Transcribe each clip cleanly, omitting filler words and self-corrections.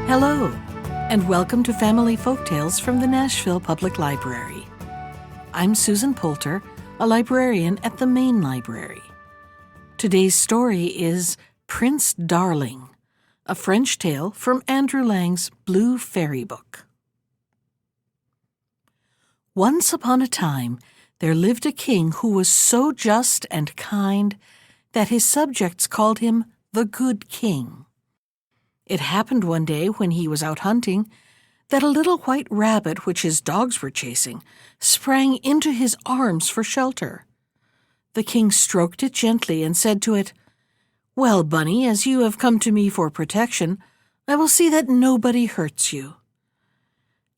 Hello, and welcome to Family Folktales from the Nashville Public Library. I'm Susan Poulter, a librarian at the Main Library. Today's story is Prince Darling, a French tale from Andrew Lang's Blue Fairy Book. Once upon a time, there lived a king who was so just and kind that his subjects called him the Good King. It happened one day when he was out hunting that a little white rabbit which his dogs were chasing sprang into his arms for shelter. The king stroked it gently and said to it, "Well, Bunny, as you have come to me for protection, I will see that nobody hurts you."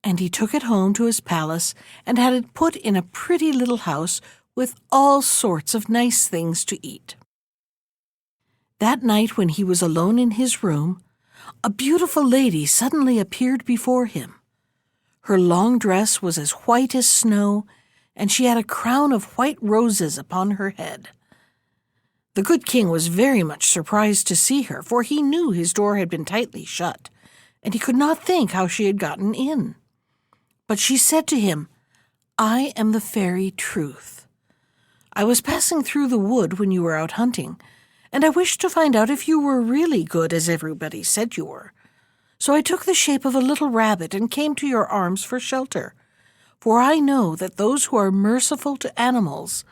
And he took it home to his palace and had it put in a pretty little house with all sorts of nice things to eat. That night when he was alone in his room, a beautiful lady suddenly appeared before him. Her long dress was as white as snow, and she had a crown of white roses upon her head. The good king was very much surprised to see her, for he knew his door had been tightly shut, and he could not think how she had gotten in. But she said to him, "I am the fairy Truth. I was passing through the wood when you were out hunting, and I wished to find out if you were really good as everybody said you were. So I took the shape of a little rabbit and came to your arms for shelter, for I know that those who are merciful to animals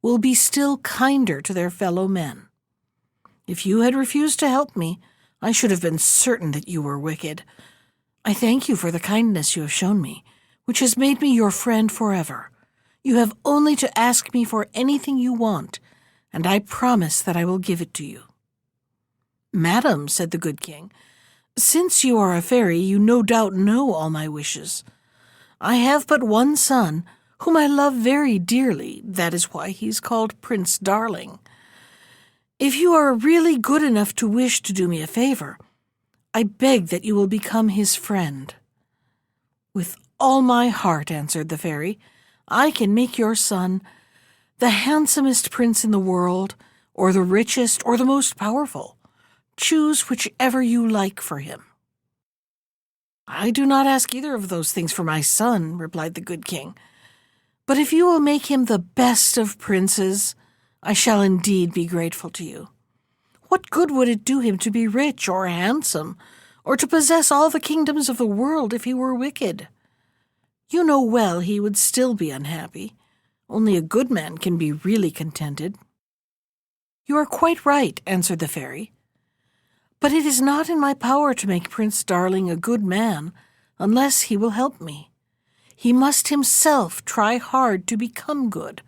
will be still kinder to their fellow men. If you had refused to help me, I should have been certain that you were wicked. I thank you for the kindness you have shown me, which has made me your friend forever. You have only to ask me for anything you want, and I promise that I will give it to you." "Madam," said the good king, "since you are a fairy, you no doubt know all my wishes. I have but one son, whom I love very dearly. That is why he is called Prince Darling. If you are really good enough to wish to do me a favor, I beg that you will become his friend." "With all my heart," answered the fairy. "I can make your son the handsomest prince in the world, or the richest, or the most powerful. Choose whichever you like for him." "I do not ask either of those things for my son," replied the good king. "But if you will make him the best of princes, I shall indeed be grateful to you. What good would it do him to be rich or handsome, or to possess all the kingdoms of the world if he were wicked? You know well he would still be unhappy. Only a good man can be really contented." "You are quite right," answered the fairy. "But it is not in my power to make Prince Darling a good man unless he will help me. He must himself try hard to become good.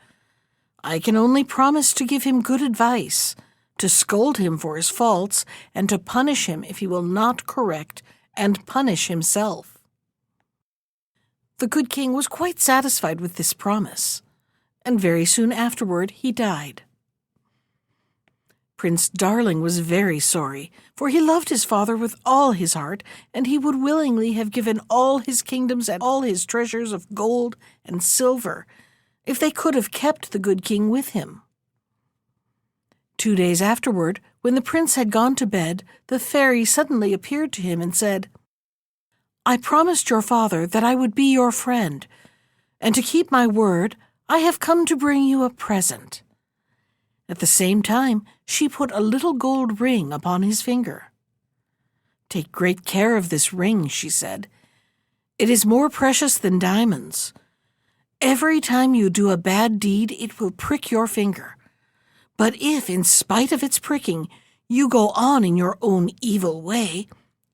I can only promise to give him good advice, to scold him for his faults, and to punish him if he will not correct and punish himself." The good king was quite satisfied with this promise, and very soon afterward he died. Prince Darling was very sorry, for he loved his father with all his heart, and he would willingly have given all his kingdoms and all his treasures of gold and silver if they could have kept the good king with him. 2 days afterward, when the prince had gone to bed, the fairy suddenly appeared to him and said, "I promised your father that I would be your friend, and to keep my word, I have come to bring you a present." At the same time, she put a little gold ring upon his finger. "Take great care of this ring," she said. "It is more precious than diamonds. Every time you do a bad deed, it will prick your finger. But if, in spite of its pricking, you go on in your own evil way,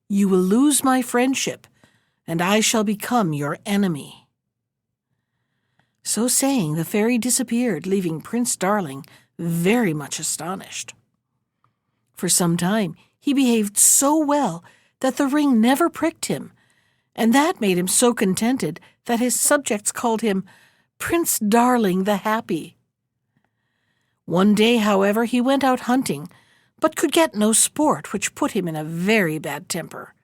you will lose my friendship, and I shall become your enemy." So saying, the fairy disappeared, leaving Prince Darling very much astonished. For some time he behaved so well that the ring never pricked him, and that made him so contented that his subjects called him Prince Darling the Happy. One day, however, he went out hunting, but could get no sport, which put him in a very bad temper.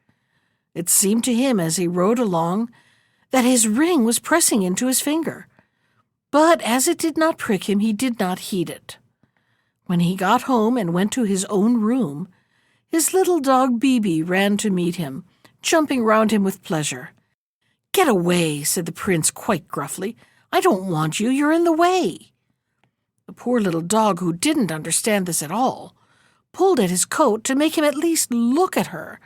It seemed to him as he rode along that his ring was pressing into his finger, but as it did not prick him, he did not heed it. When he got home and went to his own room, his little dog Bibi ran to meet him, jumping round him with pleasure. "Get away," said the prince quite gruffly. "I don't want you. You're in the way." The poor little dog, who didn't understand this at all, pulled at his coat to make him at least look at her,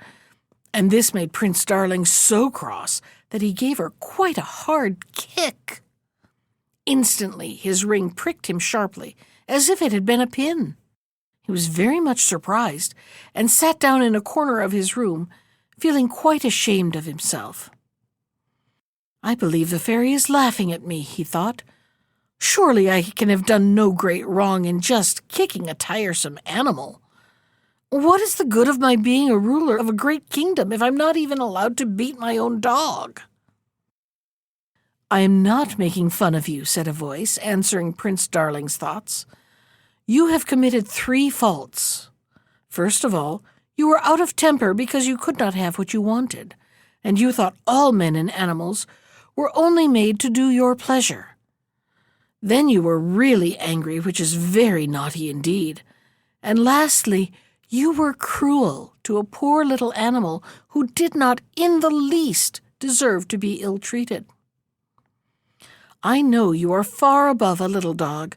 and this made Prince Darling so cross that he gave her quite a hard kick. Instantly his ring pricked him sharply, as if it had been a pin. He was very much surprised, and sat down in a corner of his room, feeling quite ashamed of himself. "I believe the fairy is laughing at me," he thought. "Surely I can have done no great wrong in just kicking a tiresome animal. What is the good of my being a ruler of a great kingdom if I'm not even allowed to beat my own dog?" "I am not making fun of you," said a voice, answering Prince Darling's thoughts. "You have committed 3 faults. First of all, you were out of temper because you could not have what you wanted, and you thought all men and animals were only made to do your pleasure. Then you were really angry, which is very naughty indeed. And lastly, you were cruel to a poor little animal who did not in the least deserve to be ill-treated. I know you are far above a little dog,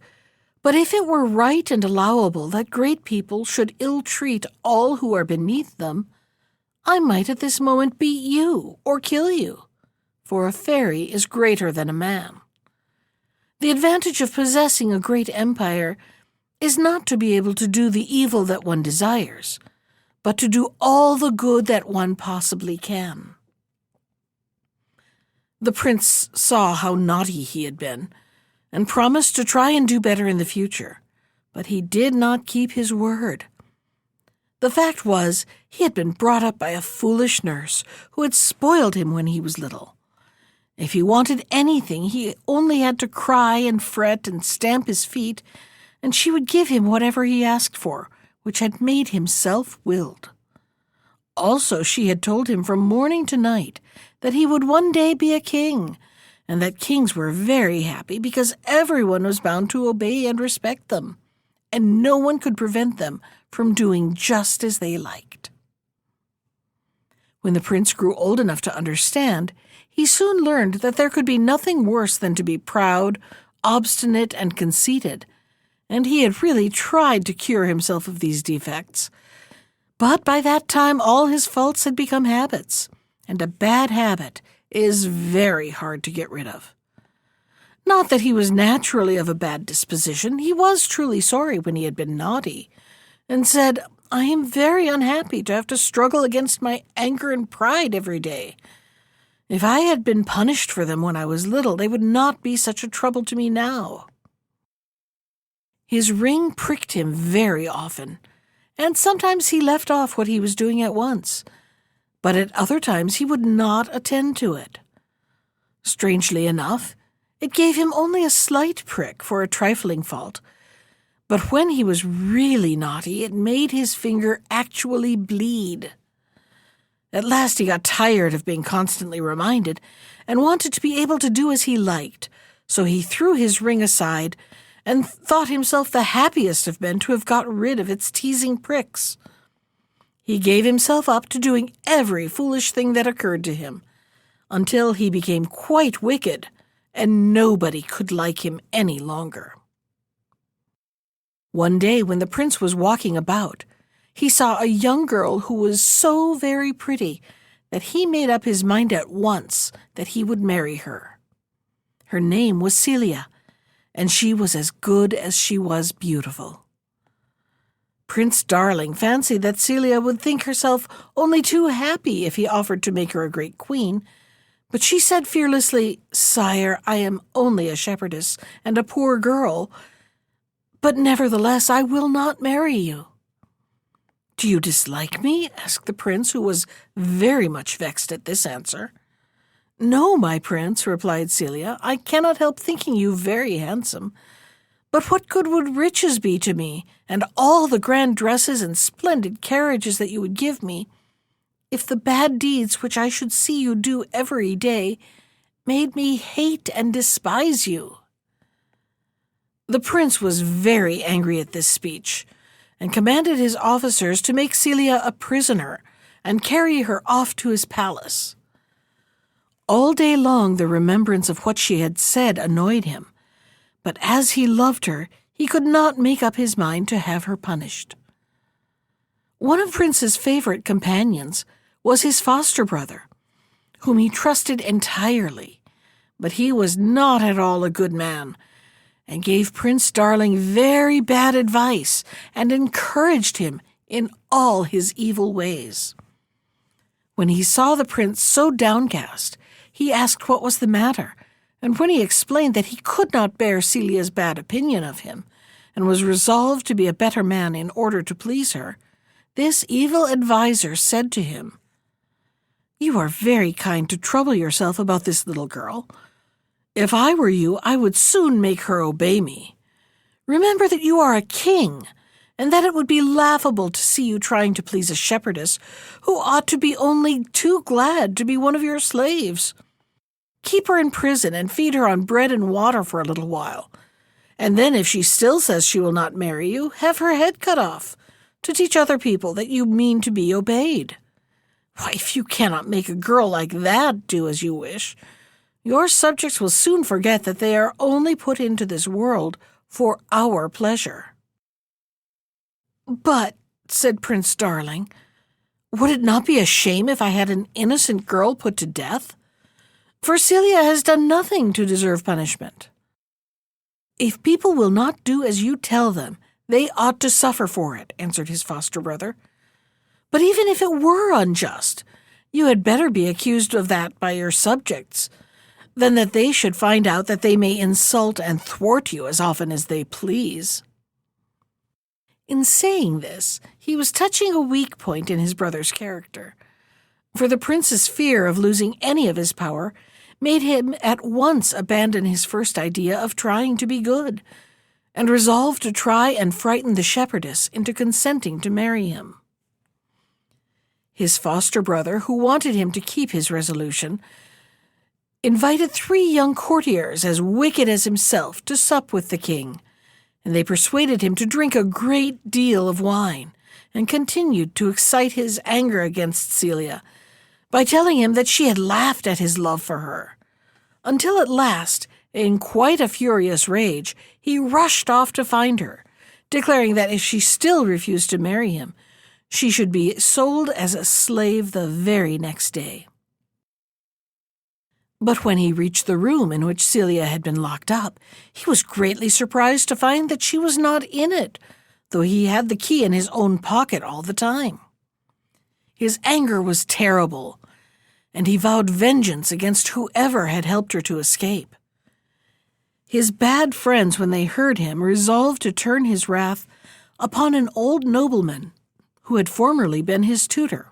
but if it were right and allowable that great people should ill-treat all who are beneath them, I might at this moment beat you or kill you, for a fairy is greater than a man. The advantage of possessing a great empire is not to be able to do the evil that one desires, but to do all the good that one possibly can." The prince saw how naughty he had been, and promised to try and do better in the future, but he did not keep his word. The fact was, he had been brought up by a foolish nurse who had spoiled him when he was little. If he wanted anything, he only had to cry and fret and stamp his feet, and she would give him whatever he asked for, which had made him self-willed. Also, she had told him from morning to night that he would one day be a king, and that kings were very happy because everyone was bound to obey and respect them, and no one could prevent them from doing just as they liked. When the prince grew old enough to understand, he soon learned that there could be nothing worse than to be proud, obstinate, and conceited, and he had really tried to cure himself of these defects. But by that time all his faults had become habits, and a bad habit is very hard to get rid of. Not that he was naturally of a bad disposition. He was truly sorry when he had been naughty, and said, "I am very unhappy to have to struggle against my anger and pride every day. If I had been punished for them when I was little, they would not be such a trouble to me now." His ring pricked him very often, and sometimes he left off what he was doing at once, but at other times he would not attend to it. Strangely enough, it gave him only a slight prick for a trifling fault, but when he was really naughty, it made his finger actually bleed. At last he got tired of being constantly reminded, and wanted to be able to do as he liked, so he threw his ring aside and thought himself the happiest of men to have got rid of its teasing pricks. He gave himself up to doing every foolish thing that occurred to him, until he became quite wicked, and nobody could like him any longer. One day when the prince was walking about, he saw a young girl who was so very pretty that he made up his mind at once that he would marry her. Her name was Celia, and she was as good as she was beautiful. Prince Darling fancied that Celia would think herself only too happy if he offered to make her a great queen, but she said fearlessly, "Sire, I am only a shepherdess and a poor girl, but nevertheless I will not marry you." "Do you dislike me?" asked the prince, who was very much vexed at this answer. "No, my prince," replied Celia, "I cannot help thinking you very handsome. But what good would riches be to me, and all the grand dresses and splendid carriages that you would give me, if the bad deeds which I should see you do every day made me hate and despise you?" The prince was very angry at this speech, and commanded his officers to make Celia a prisoner, and carry her off to his palace. All day long the remembrance of what she had said annoyed him, but as he loved her, he could not make up his mind to have her punished. One of Prince's favorite companions was his foster brother, whom he trusted entirely, but he was not at all a good man, and gave Prince Darling very bad advice and encouraged him in all his evil ways. When he saw the prince so downcast, he asked what was the matter, and when he explained that he could not bear Celia's bad opinion of him, and was resolved to be a better man in order to please her, this evil adviser said to him, "You are very kind to trouble yourself about this little girl. If I were you, I would soon make her obey me. Remember that you are a king, and that it would be laughable to see you trying to please a shepherdess who ought to be only too glad to be one of your slaves. Keep her in prison and feed her on bread and water for a little while, and then if she still says she will not marry you, have her head cut off, to teach other people that you mean to be obeyed. Why, if you cannot make a girl like that do as you wish, your subjects will soon forget that they are only put into this world for our pleasure." "But," said Prince Darling, "would it not be a shame if I had an innocent girl put to death? For Celia has done nothing to deserve punishment." "If people will not do as you tell them, they ought to suffer for it," answered his foster brother. "But even if it were unjust, you had better be accused of that by your subjects, than that they should find out that they may insult and thwart you as often as they please." In saying this, he was touching a weak point in his brother's character, for the prince's fear of losing any of his power made him at once abandon his first idea of trying to be good, and resolve to try and frighten the shepherdess into consenting to marry him. His foster brother, who wanted him to keep his resolution, invited 3 young courtiers as wicked as himself to sup with the king, and they persuaded him to drink a great deal of wine, and continued to excite his anger against Celia by telling him that she had laughed at his love for her, until at last, in quite a furious rage, he rushed off to find her, declaring that if she still refused to marry him, she should be sold as a slave the very next day. But when he reached the room in which Celia had been locked up, he was greatly surprised to find that she was not in it, though he had the key in his own pocket all the time. His anger was terrible, and he vowed vengeance against whoever had helped her to escape. His bad friends, when they heard him, resolved to turn his wrath upon an old nobleman who had formerly been his tutor,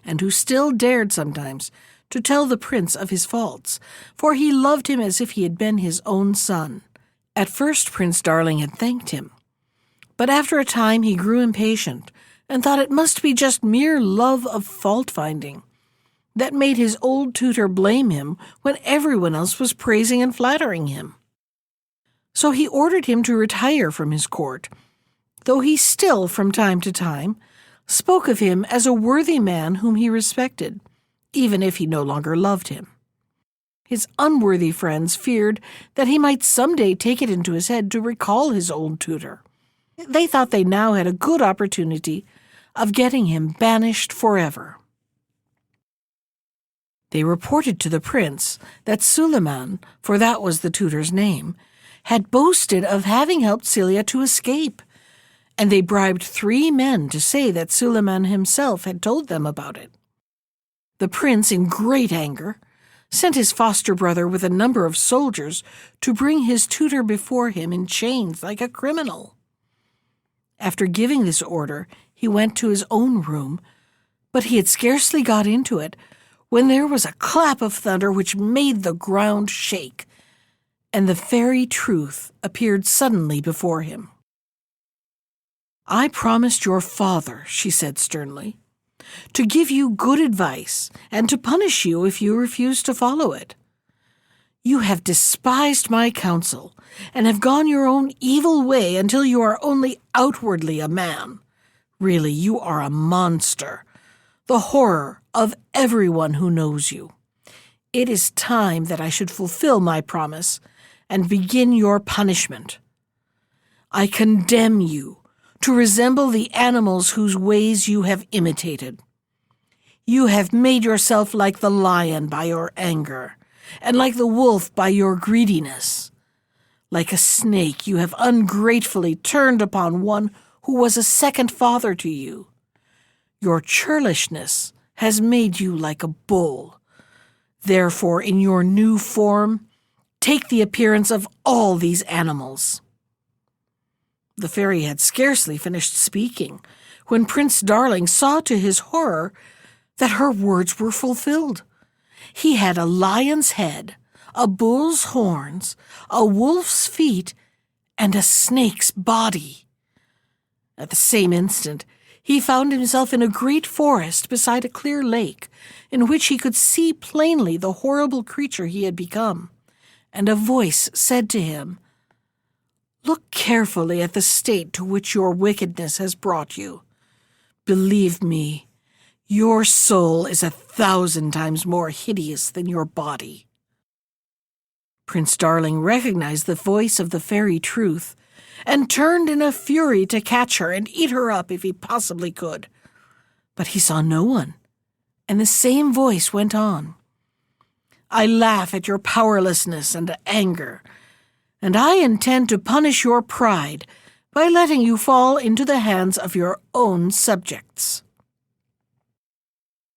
and who still dared sometimes to tell the prince of his faults, for he loved him as if he had been his own son. At first Prince Darling had thanked him, but after a time he grew impatient and thought it must be just mere love of fault-finding that made his old tutor blame him when everyone else was praising and flattering him. So he ordered him to retire from his court, though he still, from time to time, spoke of him as a worthy man whom he respected, even if he no longer loved him. His unworthy friends feared that he might someday take it into his head to recall his old tutor. They thought they now had a good opportunity of getting him banished forever. They reported to the prince that Suleiman, for that was the tutor's name, had boasted of having helped Celia to escape, and they bribed 3 men to say that Suleiman himself had told them about it. The prince, in great anger, sent his foster brother with a number of soldiers to bring his tutor before him in chains like a criminal. After giving this order, he went to his own room, but he had scarcely got into it when there was a clap of thunder which made the ground shake, and the fairy Truth appeared suddenly before him. "I promised your father," she said sternly, "to give you good advice and to punish you if you refuse to follow it. You have despised my counsel and have gone your own evil way until you are only outwardly a man. Really, you are a monster. the horror of everyone who knows you. It is time that I should fulfill my promise and begin your punishment. I condemn you to resemble the animals whose ways you have imitated. You have made yourself like the lion by your anger, and like the wolf by your greediness. Like a snake, you have ungratefully turned upon one who was a second father to you. Your churlishness has made you like a bull. Therefore, in your new form, take the appearance of all these animals." The fairy had scarcely finished speaking when Prince Darling saw to his horror that her words were fulfilled. He had a lion's head, a bull's horns, a wolf's feet, and a snake's body. At the same instant, he found himself in a great forest beside a clear lake, in which he could see plainly the horrible creature he had become, and a voice said to him, "Look carefully at the state to which your wickedness has brought you. Believe me, your soul is 1,000 times more hideous than your body." Prince Darling recognized the voice of the fairy Truth, and turned in a fury to catch her and eat her up if he possibly could. But he saw no one, and the same voice went on, "I laugh at your powerlessness and anger, and I intend to punish your pride by letting you fall into the hands of your own subjects."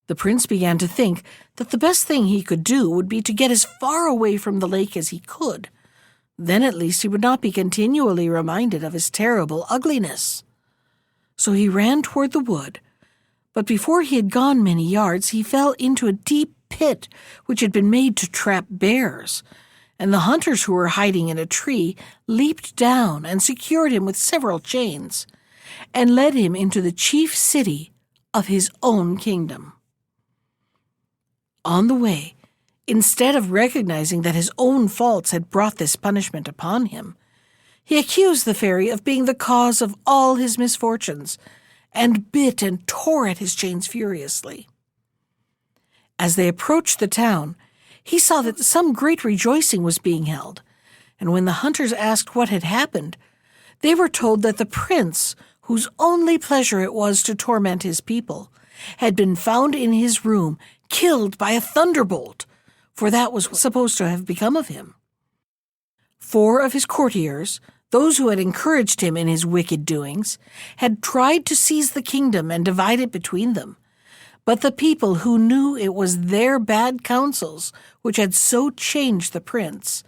The prince began to think that the best thing he could do would be to get as far away from the lake as he could. Then at least he would not be continually reminded of his terrible ugliness. So he ran toward the wood, but before he had gone many yards, he fell into a deep pit which had been made to trap bears, and the hunters who were hiding in a tree leaped down and secured him with several chains, and led him into the chief city of his own kingdom. On the way, instead of recognizing that his own faults had brought this punishment upon him, he accused the fairy of being the cause of all his misfortunes, and bit and tore at his chains furiously. As they approached the town, he saw that some great rejoicing was being held, and when the hunters asked what had happened, they were told that the prince, whose only pleasure it was to torment his people, had been found in his room, killed by a thunderbolt, for that was supposed to have become of him. 4 of his courtiers, those who had encouraged him in his wicked doings, had tried to seize the kingdom and divide it between them. But the people who knew it was their bad counsels which had so changed the prince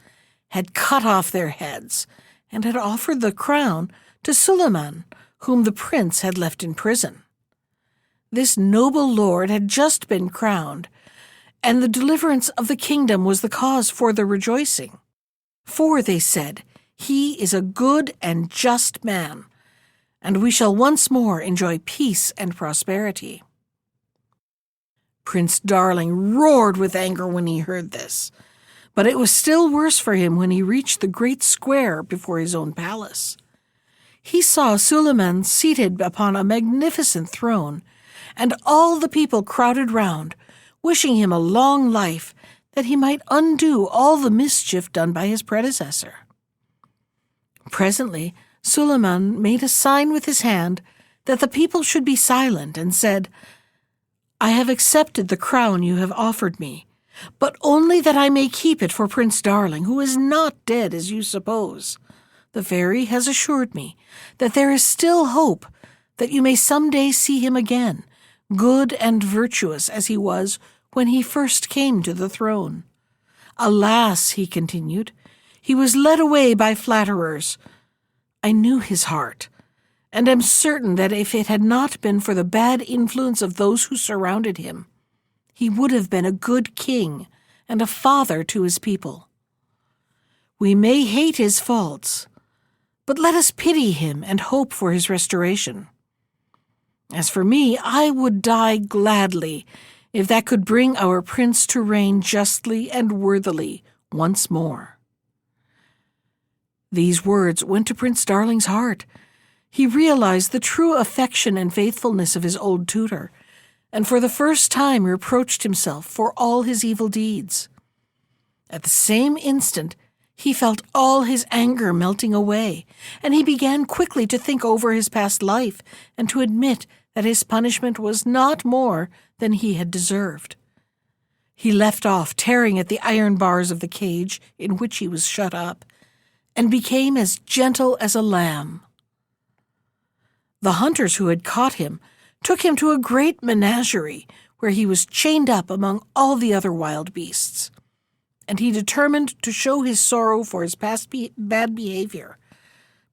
had cut off their heads and had offered the crown to Suleiman, whom the prince had left in prison. This noble lord had just been crowned, and the deliverance of the kingdom was the cause for the rejoicing. For, they said, he is a good and just man, and we shall once more enjoy peace and prosperity. Prince Darling roared with anger when he heard this, but it was still worse for him when he reached the great square before his own palace. He saw Suleiman seated upon a magnificent throne, and all the people crowded round, wishing him a long life, that he might undo all the mischief done by his predecessor. Presently, Suleiman made a sign with his hand that the people should be silent, and said, "I have accepted the crown you have offered me, but only that I may keep it for Prince Darling, who is not dead as you suppose. The fairy has assured me that there is still hope that you may some day see him again, good and virtuous as he was when he first came to the throne. Alas," he continued, "he was led away by flatterers. I knew his heart, and am certain that if it had not been for the bad influence of those who surrounded him, he would have been a good king and a father to his people. We may hate his faults, but let us pity him and hope for his restoration. As for me, I would die gladly if that could bring our prince to reign justly and worthily once more." These words went to Prince Darling's heart. He realized the true affection and faithfulness of his old tutor, and for the first time reproached himself for all his evil deeds. At the same instant, he felt all his anger melting away, and he began quickly to think over his past life and to admit that his punishment was not more than he had deserved. He left off tearing at the iron bars of the cage in which he was shut up, and became as gentle as a lamb. The hunters who had caught him took him to a great menagerie where he was chained up among all the other wild beasts, and he determined to show his sorrow for his past bad behavior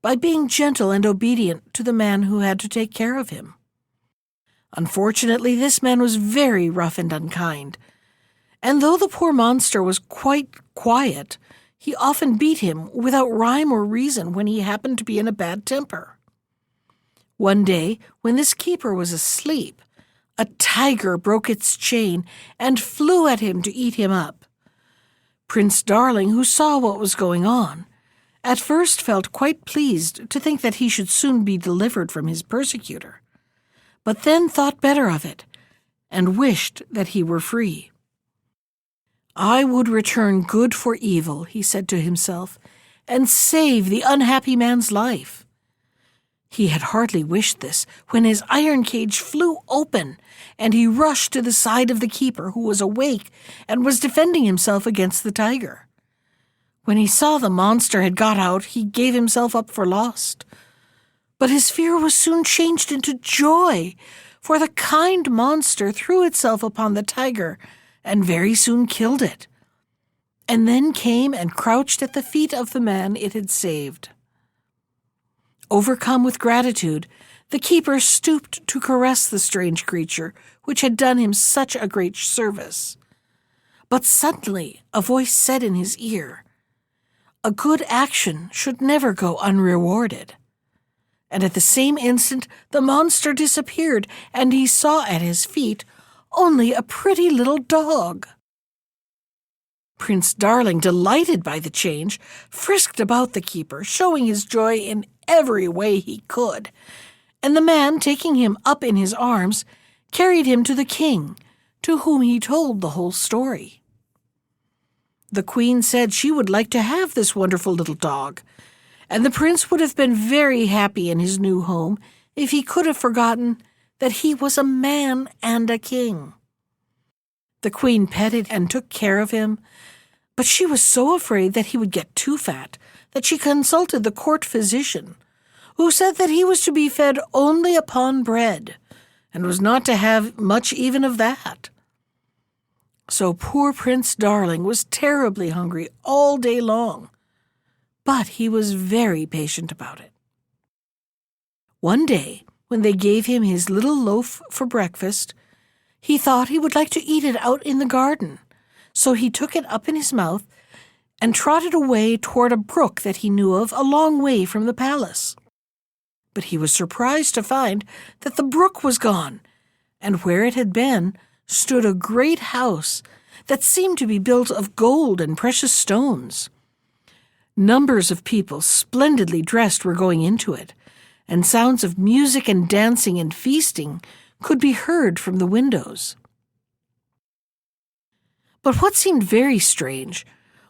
by being gentle and obedient to the man who had to take care of him. Unfortunately, this man was very rough and unkind, and though the poor monster was quite quiet, he often beat him without rhyme or reason when he happened to be in a bad temper. One day, when this keeper was asleep, a tiger broke its chain and flew at him to eat him up. Prince Darling, who saw what was going on, at first felt quite pleased to think that he should soon be delivered from his persecutor, but then thought better of it and wished that he were free. "I would return good for evil," he said to himself, "and save the unhappy man's life." He had hardly wished this when his iron cage flew open, and he rushed to the side of the keeper, who was awake and was defending himself against the tiger. When he saw the monster had got out, he gave himself up for lost. But his fear was soon changed into joy, for the kind monster threw itself upon the tiger and very soon killed it, and then came and crouched at the feet of the man it had saved. Overcome with gratitude, the keeper stooped to caress the strange creature which had done him such a great service. But suddenly a voice said in his ear, "A good action should never go unrewarded." And at the same instant the monster disappeared, and he saw at his feet only a pretty little dog. Prince Darling, delighted by the change, frisked about the keeper, showing his joy in every way he could, and the man, taking him up in his arms, carried him to the king, to whom he told the whole story. The queen said she would like to have this wonderful little dog, and the prince would have been very happy in his new home if he could have forgotten that he was a man and a king. The queen petted and took care of him, but she was so afraid that he would get too fat that she consulted the court physician, who said that he was to be fed only upon bread, and was not to have much even of that. So poor Prince Darling was terribly hungry all day long, but he was very patient about it. One day, when they gave him his little loaf for breakfast, he thought he would like to eat it out in the garden, so he took it up in his mouth and trotted away toward a brook that he knew of a long way from the palace. But he was surprised to find that the brook was gone, and where it had been stood a great house that seemed to be built of gold and precious stones. Numbers of people, splendidly dressed, were going into it, and sounds of music and dancing and feasting could be heard from the windows. But what seemed very strange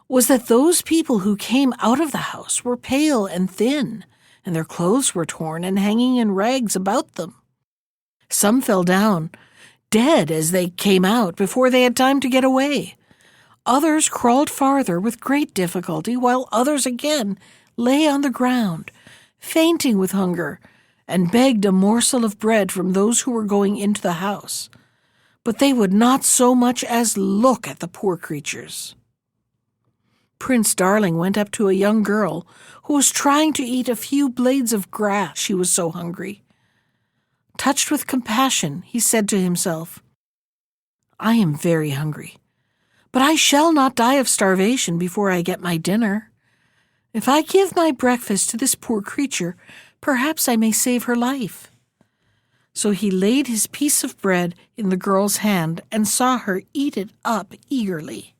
was that those people who came out of the house were pale and thin, and their clothes were torn and hanging in rags about them. Some fell down, dead as they came out before they had time to get away. Others crawled farther with great difficulty, while others again lay on the ground, fainting with hunger, and begged a morsel of bread from those who were going into the house. But they would not so much as look at the poor creatures. Prince Darling went up to a young girl who was trying to eat a few blades of grass, she was so hungry. Touched with compassion, he said to himself, "I am very hungry, but I shall not die of starvation before I get my dinner. If I give my breakfast to this poor creature, perhaps I may save her life." So he laid his piece of bread in the girl's hand and saw her eat it up eagerly.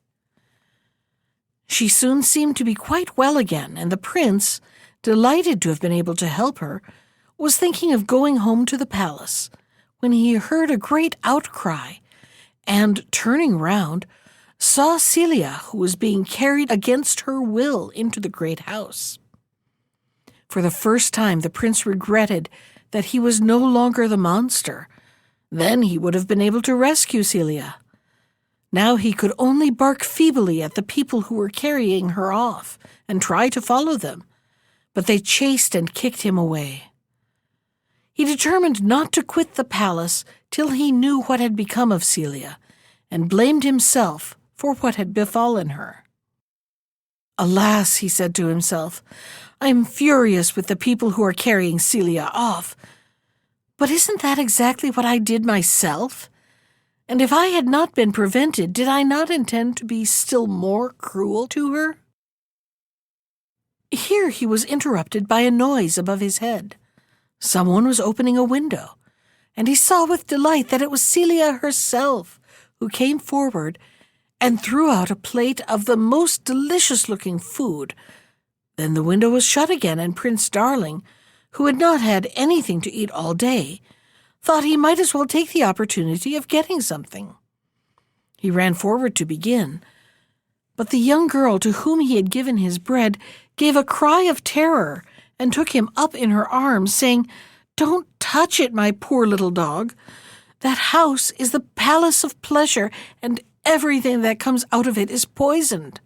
She soon seemed to be quite well again, and the prince, delighted to have been able to help her, was thinking of going home to the palace, when he heard a great outcry, and, turning round, saw Celia, who was being carried against her will into the great house. For the first time the prince regretted that he was no longer the monster. Then he would have been able to rescue Celia. Now he could only bark feebly at the people who were carrying her off and try to follow them, but they chased and kicked him away. He determined not to quit the palace till he knew what had become of Celia, and blamed himself for what had befallen her. "Alas," he said to himself, "I am furious with the people who are carrying Celia off. But isn't that exactly what I did myself? And if I had not been prevented, did I not intend to be still more cruel to her?" Here he was interrupted by a noise above his head. Someone was opening a window, and he saw with delight that it was Celia herself, who came forward and threw out a plate of the most delicious-looking food. Then the window was shut again, and Prince Darling, who had not had anything to eat all day, thought he might as well take the opportunity of getting something. He ran forward to begin, but the young girl to whom he had given his bread gave a cry of terror and took him up in her arms, saying, "Don't touch it, my poor little dog. That house is the palace of pleasure, and everything that comes out of it is poisoned."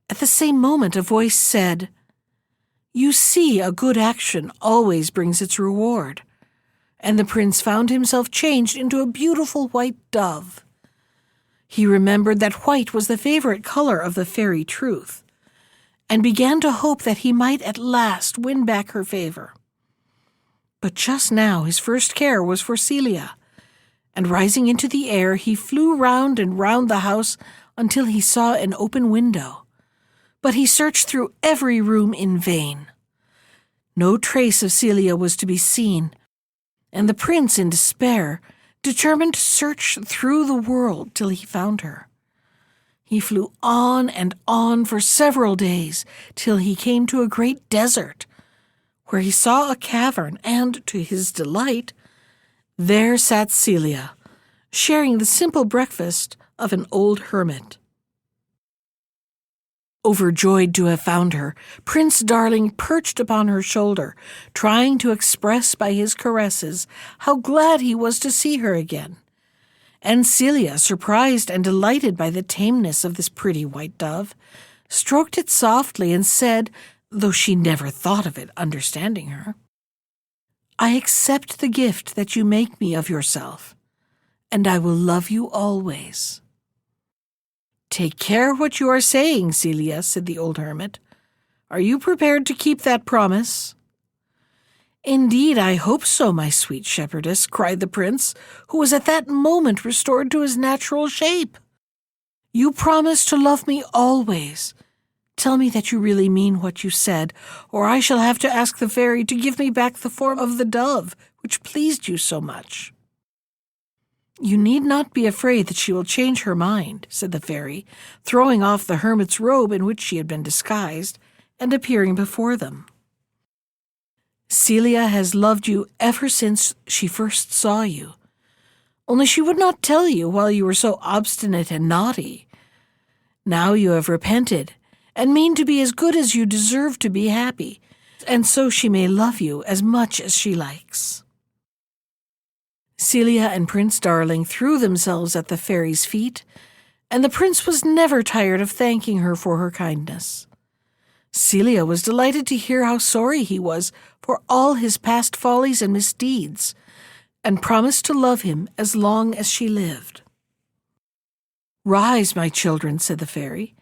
At the same moment a voice said, "You see, a good action always brings its reward," and the prince found himself changed into a beautiful white dove. He remembered that white was the favorite color of the fairy Truth, and began to hope that he might at last win back her favor. But just now his first care was for Celia, and rising into the air he flew round and round the house until he saw an open window. But he searched through every room in vain. No trace of Celia was to be seen, and the prince, in despair, determined to search through the world till he found her. He flew on and on for several days till he came to a great desert, where he saw a cavern, and, to his delight, there sat Celia, sharing the simple breakfast of an old hermit. Overjoyed to have found her, Prince Darling perched upon her shoulder, trying to express by his caresses how glad he was to see her again. And Celia, surprised and delighted by the tameness of this pretty white dove, stroked it softly and said, though she never thought of it understanding her, "I accept the gift that you make me of yourself, and I will love you always." "Take care what you are saying, Celia," said the old hermit. "Are you prepared to keep that promise?" "Indeed, I hope so, my sweet shepherdess," cried the prince, who was at that moment restored to his natural shape. "You promise to love me always. Tell me that you really mean what you said, or I shall have to ask the fairy to give me back the form of the dove which pleased you so much." "You need not be afraid that she will change her mind," said the fairy, throwing off the hermit's robe in which she had been disguised, and appearing before them. "Celia has loved you ever since she first saw you. Only she would not tell you while you were so obstinate and naughty. Now you have repented, and mean to be as good as you deserve to be happy, and so she may love you as much as she likes." Celia and Prince Darling threw themselves at the fairy's feet, and the prince was never tired of thanking her for her kindness. Celia was delighted to hear how sorry he was for all his past follies and misdeeds, and promised to love him as long as she lived. "Rise, my children," said the fairy,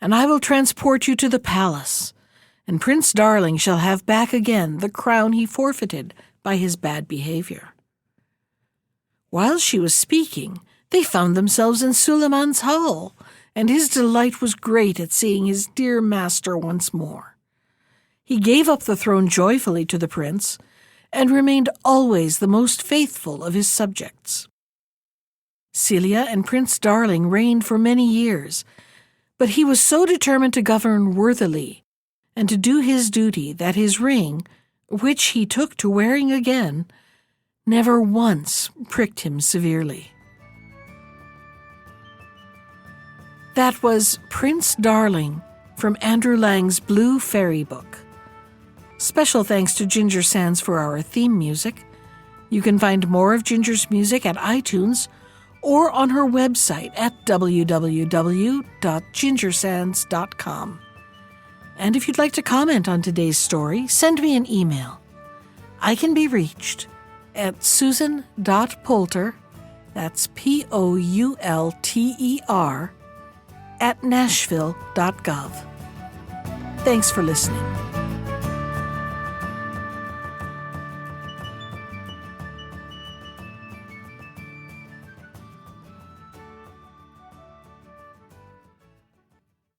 "and I will transport you to the palace, and Prince Darling shall have back again the crown he forfeited by his bad behavior." While she was speaking, they found themselves in Suleiman's hall, and his delight was great at seeing his dear master once more. He gave up the throne joyfully to the prince, and remained always the most faithful of his subjects. Celia and Prince Darling reigned for many years, but he was so determined to govern worthily, and to do his duty, that his ring, which he took to wearing again, never once pricked him severely. That was Prince Darling from Andrew Lang's Blue Fairy Book. Special thanks to Ginger Sands for our theme music. You can find more of Ginger's music at iTunes or on her website at www.gingersands.com. And if you'd like to comment on today's story, send me an email. I can be reached at susan.poulter, that's Poulter, @nashville.gov. Thanks for listening.